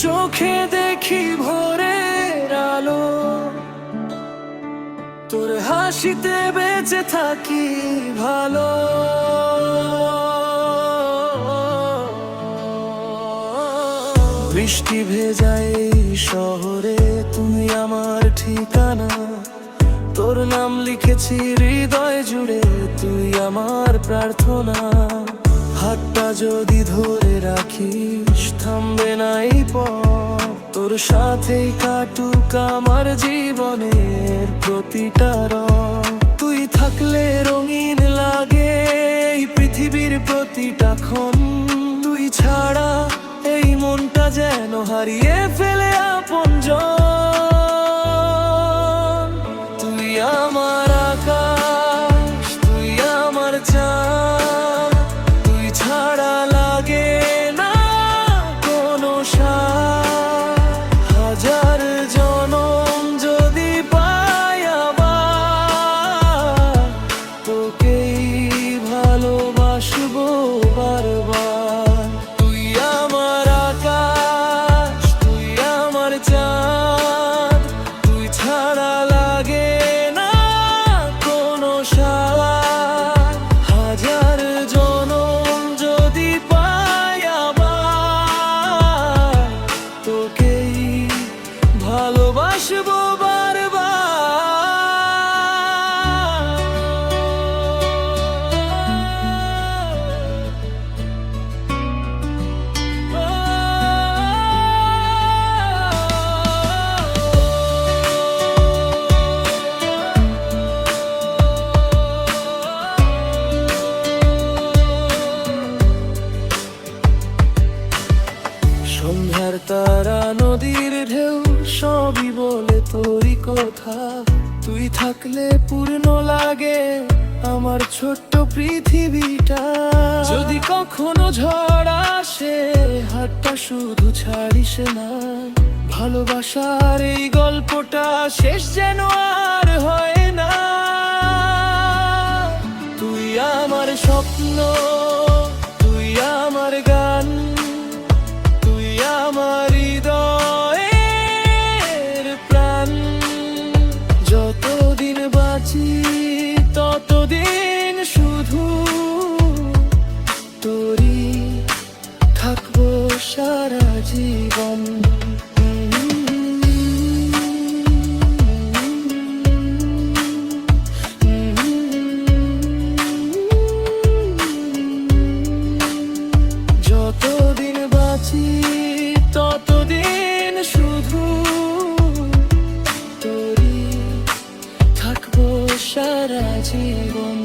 চোখে দেখি ভোরের আলো, তোর হাসিতে বেঁচে থাকি ভালো। বৃষ্টি ভেজায় এই শহরে তুমি আমার ঠিকানা, তোর নাম লিখেছি হৃদয় জুড়ে, তুই আমার প্রার্থনা। হাতটা যদি ধরে রাখিস থামবে না এই পথ, তোর সাথেই কাটুক আমার জীবনের প্রতিটা রং। তুই থাকলে রঙিন লাগে এই পৃথিবীর প্রতিটা ক্ষণ, তুই ছাড়া এই মনটা যেন হারিয়ে ফেলে আপনজন। তুই আমার আকাশ, তুই আমার চাঁদ, তুই ছাড়া লাগে না কোনো স্বাদ। হাজার জনম যদি পাই আবার, তোকেই ভালোবাসবো বারবার। তুই আমার আকাশ, তুই আমার চাঁদ, তুই ছাড়া লাগে না কোনো স্বাদ। হাজার জনম যদি পাই আবার, তোকেই ভালোবাসবো বারবার। সন্ধ্যার তারা নদীর ঢেউ সবই বলে তোরই কথা, তুই থাকলে পূর্ণ লাগে আমার ছোট্ট পৃথিবীটা। যদি কখনো ঝড় আসে হাতটা শুধু ছাড়িস না, ভালোবাসার এই গল্পটা শেষ যেন আর হয় না। তুই আমার স্বপ্ন, তুই আমার গান, তুই আমার হৃদয়ের প্রাণ। যতদিন বাঁচি ততদিন শুধু তোরই থাকবো সারা জীবন। যতদিন বাঁচি ততদিন শুধু তোরই থাকবো সারা জীবন।